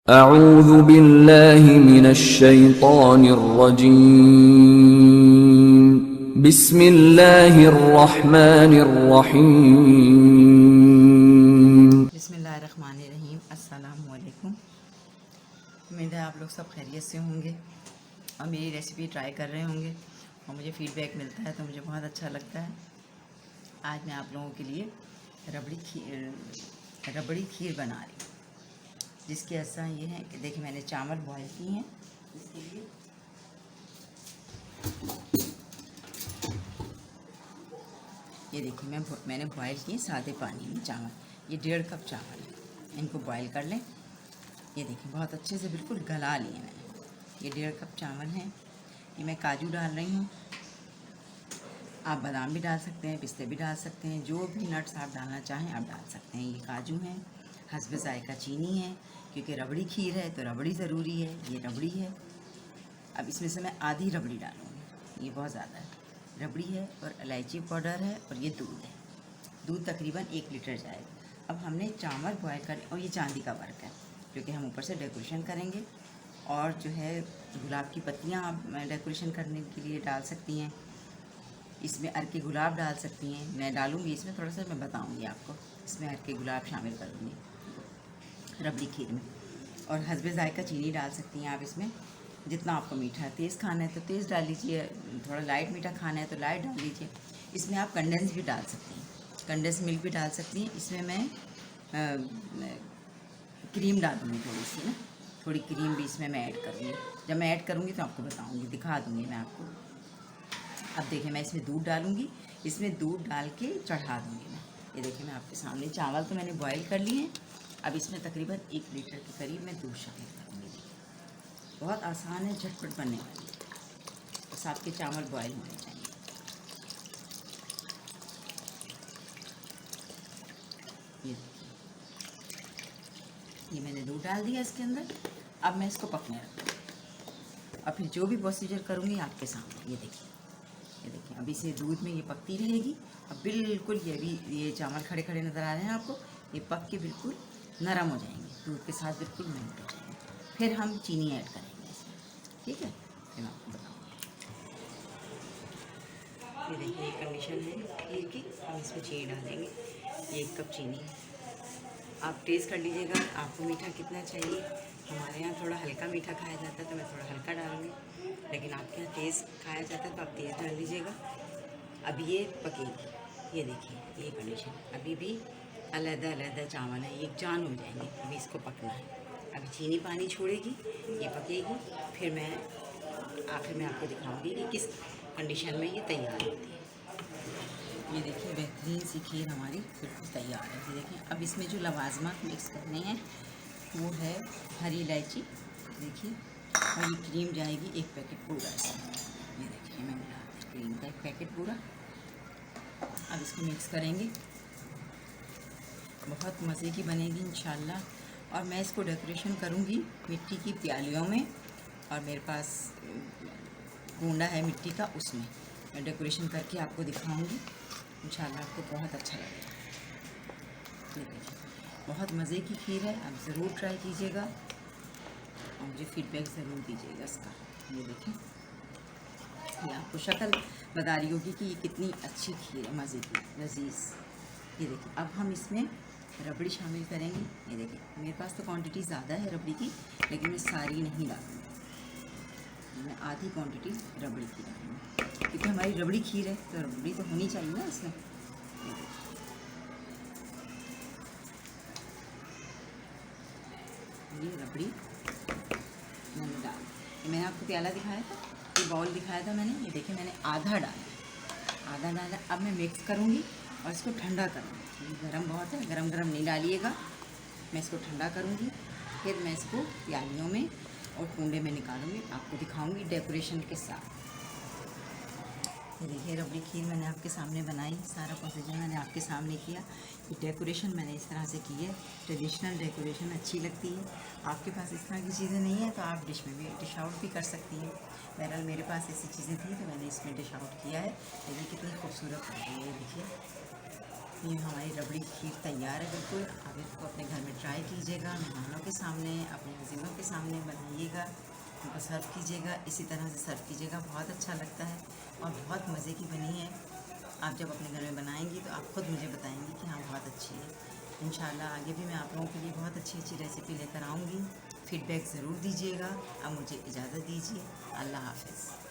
अऊज़ु बिल्लाहि मिनश्शैतानिर्रजीम। बिस्मिल्लाहिर्रहमानिर्रहीम। बिस्मिल्लाहिर्रहमानिर्रहीम। अस्सलामु अलैकुम। उम्मीद है आप लोग सब खैरियत से होंगे और मेरी रेसिपी ट्राई कर रहे होंगे और मुझे फीडबैक मिलता है तो मुझे बहुत अच्छा लगता है। आज मैं आप लोगों के लिए रबड़ी खीर बना रही हूँ, जिसकी अज्जा ये है कि देखिए मैंने चावल बॉयल किए हैं। इसके लिए ये देखिए मैंने बॉयल किए सादे पानी में चावल। ये 1.5 कप चावल है, इनको बॉयल कर लें। ये देखिए बहुत अच्छे से बिल्कुल गला लिए मैंने। ये 1.5 कप चावल हैं। ये मैं काजू डाल रही हूँ, आप बादाम भी डाल सकते हैं, पिस्ते भी डाल सकते हैं, जो भी नट्स आप डालना चाहें आप डाल सकते हैं। ये काजू हैं, हस्ब ज़ायक़ा चीनी है, क्योंकि रबड़ी खीर है तो रबड़ी ज़रूरी है। ये रबड़ी है। अब इसमें से मैं आधी रबड़ी डालूँगी, ये बहुत ज़्यादा है। रबड़ी है और इलायची पाउडर है और ये दूध है। दूध तकरीबन 1 लीटर जाएगा। अब हमने चावल बॉयल कर और ये चांदी का वर्क है, क्योंकि हम ऊपर से डेकोरेशन करेंगे। और जो है गुलाब की पत्तियाँ आप डेकोरेशन करने के लिए डाल सकती हैं। इसमें अर्के गुलाब डाल सकती हैं। मैं डालूँगी इसमें थोड़ा सा, मैं बताऊँगी आपको। इसमें अर्के गुलाब शामिल करूँगी रबड़ी खीर में। और हस्ब ज़ायक़ा चीनी डाल सकती हैं आप इसमें, जितना आपको मीठा तेज़ खाना है तो तेज़ डाल लीजिए, थोड़ा लाइट मीठा खाना है तो लाइट डाल लीजिए। इसमें आप कंडेंस भी डाल सकती हैं, कंडेंस मिल्क भी डाल सकती हैं। इसमें मैं क्रीम डालूँगी थोड़ी सी ना, थोड़ी क्रीम भी इसमें मैं ऐड करूँगी। जब मैं ऐड करूँगी तो आपको बताऊँगी, दिखा दूँगी मैं आपको। अब देखिए मैं इसमें दूध डालूँगी, इसमें दूध डाल के चढ़ा दूँगी मैं। ये देखिए मैं आपके सामने चावल तो मैंने बॉयल कर लिए हैं। अब इसमें तकरीबन 1 लीटर के करीब मैं दूध शामिल करूँगी। बहुत आसान है, झटपट बनने वाली है, बस आपके चावल बॉयल होने चाहिए। ये देखिए, ये मैंने दूध डाल दिया इसके अंदर। अब मैं इसको पकने रखूँगी और फिर जो भी प्रोसीजर करूँगी आपके सामने। ये देखिए अब इसे दूध में ये पकती रहेगी। अब बिल्कुल ये चावल खड़े खड़े नज़र आ रहे हैं आपको, ये पक के बिल्कुल नरम हो जाएंगे, दूध के साथ बिल्कुल मेल्ट हो जाएंगे। फिर हम चीनी ऐड करेंगे इसमें, ठीक है। फिर मैं आपको बताऊँगी। ये देखिए ये कंडीशन है खीर की। हम इसमें चीनी डालेंगे, ये 1 कप चीनी है। आप टेस्ट कर लीजिएगा आपको मीठा कितना चाहिए। हमारे यहाँ थोड़ा हल्का मीठा खाया जाता है तो मैं थोड़ा हल्का डालूँगी, लेकिन आपके यहाँ तेज़ खाया जाता है तो आप तेज़ डाल लीजिएगा। अब ये पकेगी, ये देखिए ये कंडीशन। अभी भी अलग-अलग चावल है, एक जान हो जाएंगे। अभी इसको पकना है, अभी चीनी पानी छोड़ेगी, ये पकेगी। फिर मैं आखिर में आपको दिखाऊंगी कि किस कंडीशन में ये तैयार होती है। ये देखिए बेहतरीन सी खीर हमारी बिल्कुल तैयार है। ये देखिए अब इसमें जो लवाजमात मिक्स करने हैं वो है हरी इलायची, देखिए, और ये क्रीम जाएगी 1 पैकेट पूरा इसमें। ये देखिए मैंने डाला क्रीम का 1 पैकेट पूरा। अब इसको मिक्स करेंगे, बहुत मज़े की बनेगी इंशाल्लाह। और मैं इसको डेकोरेशन करूँगी मिट्टी की प्यालियों में, और मेरे पास कूंडा है मिट्टी का, उसमें मैं डेकोरेशन करके आपको दिखाऊँगी। इंशाल्लाह आपको बहुत अच्छा लगेगा। ठीक है, बहुत मज़े की खीर है, आप ज़रूर ट्राई कीजिएगा और मुझे फीडबैक ज़रूर दीजिएगा इसका। ये देखें, ये आपको शक्ल बता रही होगी कि ये कितनी अच्छी खीर है, मज़े की, लजीज। ये देखिए अब हम इसमें रबड़ी शामिल करेंगे। ये देखिए मेरे पास तो क्वांटिटी ज़्यादा है रबड़ी की, लेकिन मैं सारी नहीं डालूँगी, मैं आधी क्वांटिटी रबड़ी की डालूँगी, क्योंकि हमारी रबड़ी खीर है तो रबड़ी तो होनी चाहिए ना इसमें। ये रबड़ी मैंने डाल, मैंने आपको प्याला दिखाया था, ये बाउल दिखाया था मैंने। ये देखिए मैंने आधा डाला। अब मैं मिक्स करूँगी और इसको ठंडा करूँगी। गरम बहुत है, गरम नहीं डालिएगा। मैं इसको ठंडा करूँगी, फिर मैं इसको प्यालियों में और कूंडे में निकालूँगी, आपको दिखाऊँगी डेकोरेशन के साथ। ये देखिए रबड़ी खीर मैंने आपके सामने बनाई, सारा प्रोसीजर मैंने आपके सामने किया। ये डेकोरेशन मैंने इस तरह से की है, ट्रेडिशनल डेकोरेशन अच्छी लगती है। आपके पास इस तरह की चीज़ें नहीं है तो आप डिश में भी डिश आउट भी कर सकती हैं। बहरहाल मेरे पास ऐसी चीज़ें थी तो मैंने इसमें डिश आउट किया है। ये कितनी खूबसूरत लग रही है, देखिए ये हमारी रबड़ी खीर तैयार है बिल्कुल। आप इसको अपने घर में ट्राई कीजिएगा, मेहमानों के सामने, अपने अज़ीज़ों के सामने बनाइएगा, उनको सर्व कीजिएगा, इसी तरह से सर्व कीजिएगा, बहुत अच्छा लगता है और बहुत मज़े की बनी है। आप जब अपने घर में बनाएंगी तो आप खुद मुझे बताएंगी कि हाँ बहुत अच्छी है। इंशाल्लाह आगे भी मैं आप लोगों के लिए बहुत अच्छी अच्छी रेसिपी लेकर आऊँगी। फीडबैक ज़रूर दीजिएगा। अब मुझे इजाज़त दीजिए। अल्लाह हाफ़िज़।